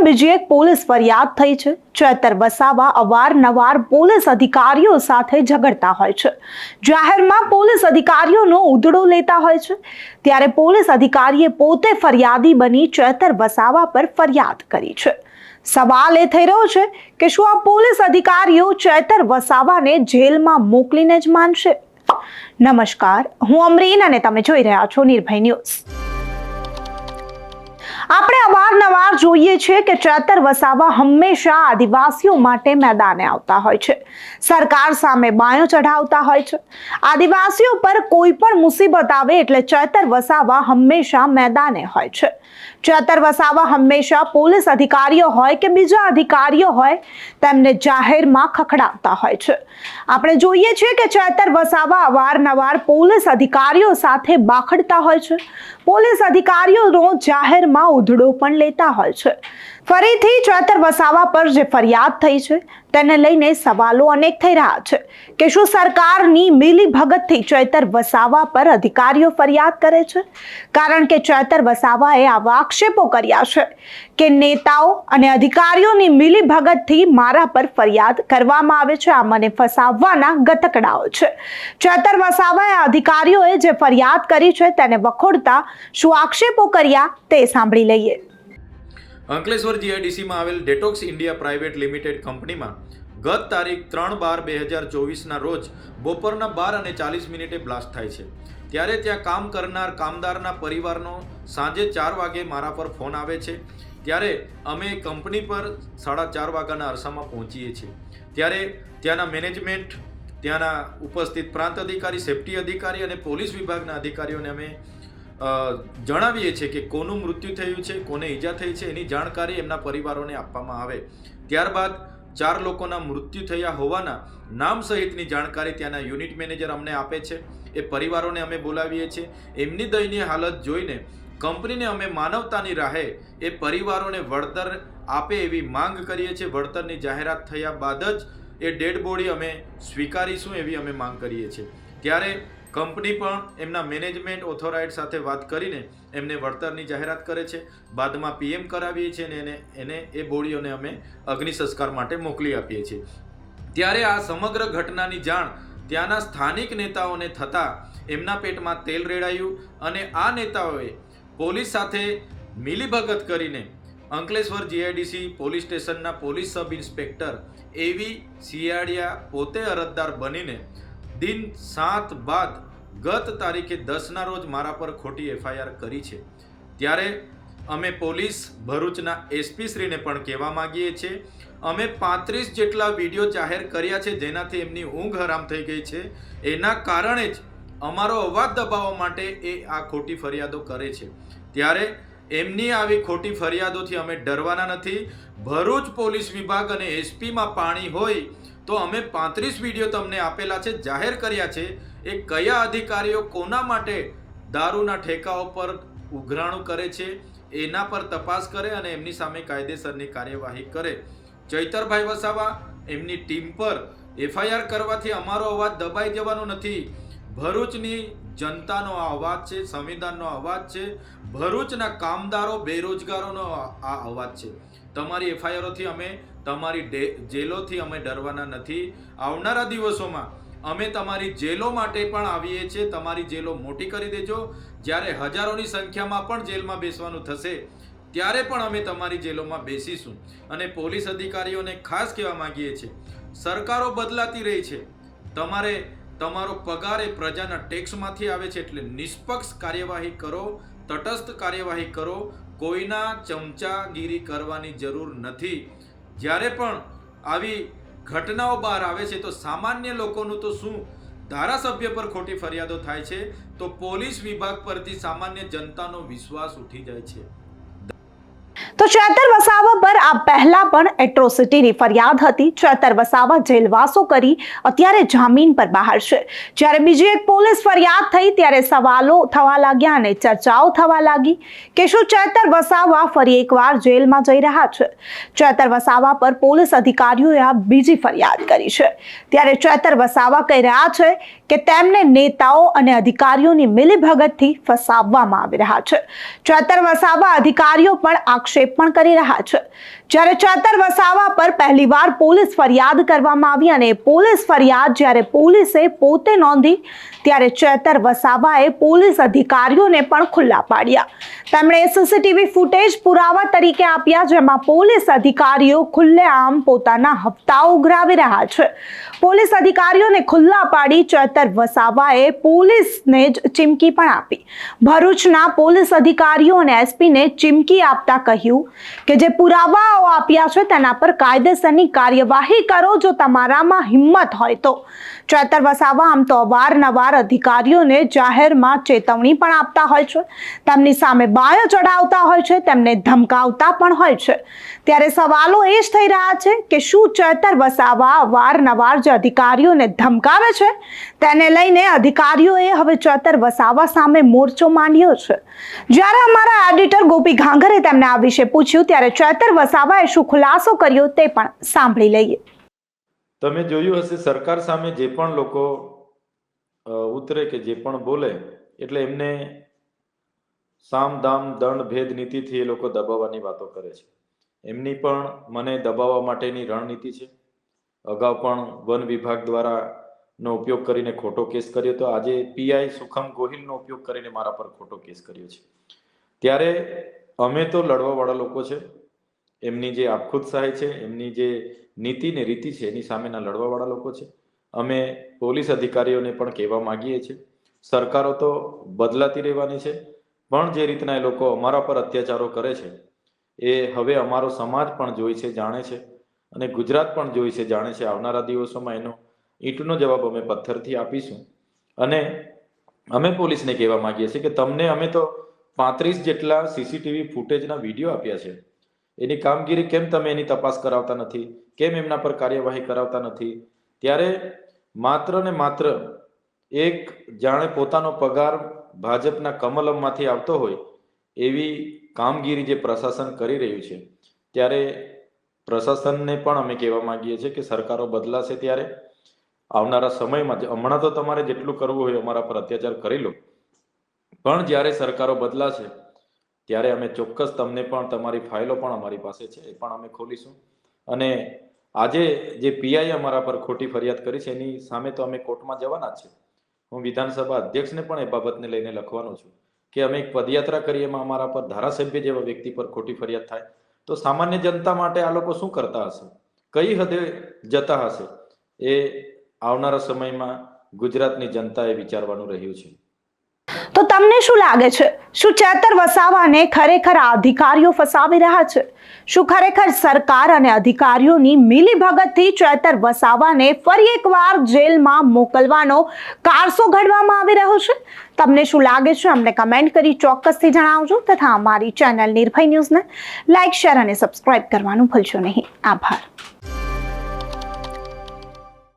બીજી એક પોલીસ ફરિયાદ થઈ છે। ચેતર વસાવા અવારનવાર પોલીસ અધિકારીઓ સાથે ઝઘડતા હોય છે। જાહેરમાં પોલીસ અધિકારીઓનો ઉધડો લેતા હોય છે। ત્યારે પોલીસ અધિકારીએ પોતે ફરિયાદી બની ચેતર વસાવા પર ફરિયાદ કરી છે। સવાલ એ થઈ રહ્યો છે કે શું આ પોલીસ અધિકારીઓ ચેતર વસાવાને જેલમાં મોકલીને જ માનશે? નમસ્કાર, હું અમરીન અને તમે જોઈ રહ્યા છો નિર્ભય ન્યૂઝ। આપણે અવારનવાર જોઈએ છીએ કે ચેતર વસાવા હંમેશા આદિવાસીઓ માટે મેદાને આવતા હોય છે, સરકાર સામે બાયો ચઢાવતા હોય છે। આદિવાસીઓ પર કોઈ પણ મુસીબત આવે એટલે ચેતર વસાવા હંમેશા મેદાને હોય છે। ચેતર વસાવા હંમેશા પોલીસ અધિકારીઓ હોય કે બીજા અધિકારીઓ હોય તેમને જાહેરમાં ખખડાવતા હોય છે। આપણે જોઈએ છીએ કે ચેતર વસાવા અવારનવાર પોલીસ અધિકારીઓ સાથે બાખડતા હોય છે। પોલીસ અધિકારીઓનો જાહેરમાં ઉધડો પણ લેતા હોય છે। ફરીથી ચેતર વસાવા પર જે ફરિયાદ થઈ છે તેને લઈને સવાલો અનેક થઈ રહ્યા છે કે શું સરકારની મિલીભગતથી ચેતર વસાવા પર અધિકારીઓ ફરિયાદ કરે છે? કારણ કે ચેતર વસાવાએ આવા આક્ષેપો કર્યા છે કે નેતાઓ અને અધિકારીઓની મિલીભગતથી મારા પર ફરિયાદ કરવામાં આવે છે, આ મને ફસાવવાના ગતકડાઓ છે। ચેતર વસાવાએ અધિકારીઓએ જે ફરિયાદ કરી છે તેને વખોડતા શું આક્ષેપો કર્યા તે સાંભળી લઈએ। અંકલેશ્વર જીઆઈડીસીમાં આવેલ ડેટોક્સ ઇન્ડિયા પ્રાઇવેટ લિમિટેડ કંપનીમાં ગત તારીખ 3/12/2024ના રોજ બપોરના 12:40 બ્લાસ્ટ થાય છે। ત્યારે ત્યાં કામ કરનાર કામદારના પરિવારનો સાંજે 4 વાગે મારા પર ફોન આવે છે। ત્યારે અમે કંપની પર 4:30 વાગ્યાના અરસામાં પહોંચીએ છીએ। ત્યારે ત્યાંના મેનેજમેન્ટ, ત્યાંના ઉપસ્થિત પ્રાંત અધિકારી, સેફ્ટી અધિકારી અને પોલીસ વિભાગના અધિકારીઓને અમે જણાવીએ છીએ કે કોનું મૃત્યુ થયું છે, કોને ઈજા થઈ છે એની જાણકારી એમના પરિવારોને આપવામાં આવે। ત્યારબાદ 4 લોકોના મૃત્યુ થયા હોવાના નામ સહિતની જાણકારી ત્યાંના યુનિટ મેનેજર અમને આપે છે। એ પરિવારોને અમે બોલાવીએ છીએ। એમની દયનીય હાલત જોઈને કંપનીને અમે માનવતાની રાહે એ પરિવારોને વળતર આપે એવી માંગ કરીએ છીએ। વળતરની જાહેરાત થયા બાદ જ એ ડેડ બોડી અમે સ્વીકારીશું એવી અમે માંગ કરીએ છીએ। ત્યારે કંપની પણ એમના મેનેજમેન્ટ ઓથોરાઇઝ સાથે વાત કરીને એમને વળતરની જાહેરાત કરે છે। બાદમાં પીએમ કરાવીએ છીએ અને એને એ બોડીઓને અમે અગ્નિ સંસ્કાર માટે મોકલી આપીએ છીએ। ત્યારે આ સમગ્ર ઘટનાની જાણ ત્યાંના સ્થાનિક નેતાઓને થતાં એમના પેટમાં તેલ રેડાયું અને આ નેતાઓએ પોલીસ સાથે મિલીભગત કરીને અંકલેશ્વર જીઆઈડીસી પોલીસ સ્ટેશનના પોલીસ સબ ઇન્સ્પેક્ટર એવી સિયાડિયા પોતે અરજદાર બનીને દિન 7 બાદ ગત તારીખે 10ના રોજ મારા પર ખોટી એફઆઈઆર કરી છે। ત્યારે અમે પોલીસ ભરૂચના એસપી શ્રીને પણ કહેવા માંગીએ છીએ, અમે 35 જેટલા વિડીયો જાહેર કર્યા છે જેનાથી એમની ઊંઘ હરામ થઈ ગઈ છે। એના કારણે જ અમારો અવાજ દબાવવા માટે એ આ ખોટી ફરિયાદો કરે છે। ત્યારે એમની આવી ખોટી ફરિયાદોથી અમે ડરવાના નથી। ભરૂચ પોલીસ વિભાગ અને એસપીમાં પાણી હોય તો અમે 35 વિડીયો તમને આપેલા છે, જાહેર કર્યા છે। એ કયા અધિકારીઓ કોના માટે દારૂના ઠેકાઓ પર ઉઘરાણું કરે છે એના પર તપાસ કરે અને એમની સામે કાયદેસરની કાર્યવાહી કરે। ચૈતરભાઈ વસાવા એમની ટીમ પર એફઆઈઆર કરવાથી અમારો અવાજ દબાઈ જવાનો નથી। ભરૂચની જનતાનો આ અવાજ છે, સંવિધાનનો અવાજ છે, ભરૂચના કામદારો, બેરોજગારોનો આ અવાજ છે। તમારી એફઆઈઆરોથી અમે, તમારી જેલોથી અમે ડરવાના નથી। આવનારા દિવસોમાં અમે તમારી જેલો માટે પણ આવીએ છીએ। તમારી જેલો મોટી કરી દેજો। જ્યારે હજારોની સંખ્યામાં પણ જેલમાં બેસવાનું થશે ત્યારે પણ અમે તમારી જેલોમાં બેસીશું। અને પોલીસ અધિકારીઓને ખાસ કહેવા માંગીએ છીએ, સરકારો બદલાતી રહી છે, તમારો પગાર એ પ્રજાના ટેક્સમાંથી આવે છે, એટલે નિષ્પક્ષ કાર્યવાહી કરો, તટસ્થ કાર્યવાહી કરો। કોઈના ચમચાગીરી કરવાની જરૂર નથી। જ્યારે પણ આવી ઘટનાઓ બહાર આવે છે તો સામાન્ય લોકોનું તો શું, ધારાસભ્ય પર ખોટી ફરિયાદો થાય છે તો પોલીસ વિભાગ પરથી સામાન્ય જનતાનો વિશ્વાસ ઉઠી જાય છે। તો ચેતર વસાવા પર આ પહેલા પણ એટ્રોસિટીની ફરિયાદ હતી। ચેતર વસાવા જેલવાસો કરી અત્યારે જામીન પર બહાર છે। જ્યારે બીજી એક પોલીસ ફરિયાદ થઈ ત્યારે સવાલો થવા લાગ્યા અને ચર્ચાઓ થવા લાગી કે શું ચેતર વસાવા ફરી એકવાર જેલમાં જઈ રહ્યા છે? ચેતર વસાવા પર પોલીસ અધિકારીઓએ આ બીજી ફરિયાદ કરી છે। ત્યારે ચેતર વસાવા કહી રહ્યા છે કે તેમને નેતાઓ અને અધિકારીઓની મિલીભગતથી ફસાવવામાં આવી રહ્યા છે। ચેતર વસાવા અધિકારીઓ પણ આક્ષેપ પણ કરી રહ્યા છે. જ્યારે ચેતર વસાવા પર પહેલીવાર પોલીસ ફરિયાદ કરવામાં આવી અને પોલીસ ફરિયાદ જ્યારે પોલીસે પોતે નોંધી ત્યારે ચેતર વસાવાએ પોલીસ અધિકારીઓને પણ ખુલ્લા પાડ્યા. તેમણે સીસીટીવી ફૂટેજ પુરાવા તરીકે આપ્યા, જેમાં પોલીસ અધિકારીઓ ખુલ્લેઆમ પોતાના હપ્તાઓ ઉઘરાવી રહ્યા છે. પોલીસ અધિકારીઓને ખુલ્લા પાડી ચેતર વસાવાએ પોલીસને જ ચીમકી પણ આપી. ભરૂચના પોલીસ અધિકારીઓ અને એસપીને ચીમકી આપતા કહ્યું કે જે પુરાવાઓ આપ્યા છે તેના પર કાયદેસરની કાર્યવાહી કરો જો તમારામાં હિંમત હોય તો. ચેતર વસાવા આમ તો અવારનવાર અધિકારીઓને જાહેરમાં ચેતવણી પણ આપતા હોય છે, તેમની સામે બાયો ચઢાવતા હોય છે, તેમને ધમકાવતા પણ હોય છે. ત્યારે સવાલો એ જ થઈ રહ્યા છે કે શું ચેતર વસાવા અવારનવાર જે અધિકારીઓને ધમકાવે છે તેને લઈને અધિકારીઓએ હવે ચેતર વસાવા સામે મોરચો માંડ્યો છે. જ્યારે અમારા એડિટર ગોપી ઘાંઘરે તેમને આ વિશે પૂછ્યું ત્યારે ચેતર વસાવાએ શું ખુલાસો કર્યો તે પણ સાંભળી લઈએ. તમે જોયું હશે, સરકાર સામે જે પણ લોકો ઉતરે કે જે પણ બોલે એટલે એમને સામ દામ દંડ ભેદ નીતિથી એ લોકો દબાવવાની વાતો કરે છે. એમની પણ મને દબાવવા માટેની રણનીતિ છે. અગાઉ પણ વન વિભાગ દ્વારા નો ઉપયોગ કરીને ખોટો કેસ કર્યો તો આજે પીઆઈ સુખમ ગોહિલનો ઉપયોગ કરીને મારા પર ખોટો કેસ કર્યો છે. ત્યારે અમે તો લડવાવાળા લોકો છે. એમની જે આપખુદશાહી છે, એમની જે નીતિ ને રીતિ છે એની સામેના લડવાવાળા લોકો છે. અમે પોલીસ અધિકારીઓને પણ કહેવા માંગીએ છીએ, સરકારો તો બદલાતી રહેવાની છે, પણ જે રીતના એ લોકો અમારા પર અત્યાચારો કરે છે એ હવે અમારો સમાજ પણ જોઈ છે, જાણે છે, અને ગુજરાત પણ જોઈ છે, જાણે છે. આવનારા દિવસોમાં એનો ઈંટનો જવાબ અમે પથ્થરથી આપીશું. અને અમે પોલીસને કહેવા માંગીએ છીએ કે તમને અમે તો 35 જેટલા સીસીટીવી ફૂટેજના વિડીયો આપ્યા છે, એની કામગીરી કેમ તમે એની તપાસ કરાવતા નથી, કેમ એમના પર કાર્યવાહી કરાવતા નથી? ત્યારે માત્ર ને માત્ર એક જાણે પોતાનો પગાર ભાજપના કમલમમાંથી આવતો હોય એવી કામગીરી જે પ્રશાસન કરી રહ્યું છે, ત્યારે પ્રશાસનને પણ અમે કહેવા માંગીએ છીએ કે સરકારો બદલાશે ત્યારે આવનારા સમયમાં હમણાં તો તમારે જેટલું કરવું હોય અમારા પર અત્યાચાર કરી લો, પણ જ્યારે સરકારો બદલાશે ત્યારે અમે ચોક્કસ તમને પણ તમારી ફાઇલો પણ અમારી પાસે છે એ પણ અમે ખોલીશું. અને આજે જે પીઆઈ અમારા પર ખોટી ફરિયાદ કરી છે એની સામે તો અમે કોર્ટમાં જવાના જ છે. હું વિધાનસભા અધ્યક્ષને પણ એ બાબતને લઈને લખવાનો છું કે અમે એક પદયાત્રા કરીએ એમાં અમારા પર ધારાસભ્ય જેવા વ્યક્તિ પર ખોટી ફરિયાદ થાય તો સામાન્ય જનતા માટે આ લોકો શું કરતા હશે, કઈ હદે જતા હશે, એ આવનારા સમયમાં ગુજરાતની જનતાએ વિચારવાનું રહ્યું છે. તો તમને શું લાગે છે, શું ચેતર વસાવાને ખરેખર આ અધિકારીઓ ફસાવી રહ્યા છે? શું ખરેખર સરકાર અને અધિકારીઓની મિલીભગતથી ચેતર વસાવાને ફરી એકવાર જેલમાં મોકલવાનો કારસો ઘડવામાં આવી રહ્યો છે? તમને શું લાગે છે અમને કમેન્ટ કરી ચોક્કસથી જણાવજો, તથા અમારી ચેનલ નિર્ભય ન્યૂઝને લાઇક, શેર અને સબસ્ક્રાઇબ કરવાનું ભૂલશો નહીં. આભાર.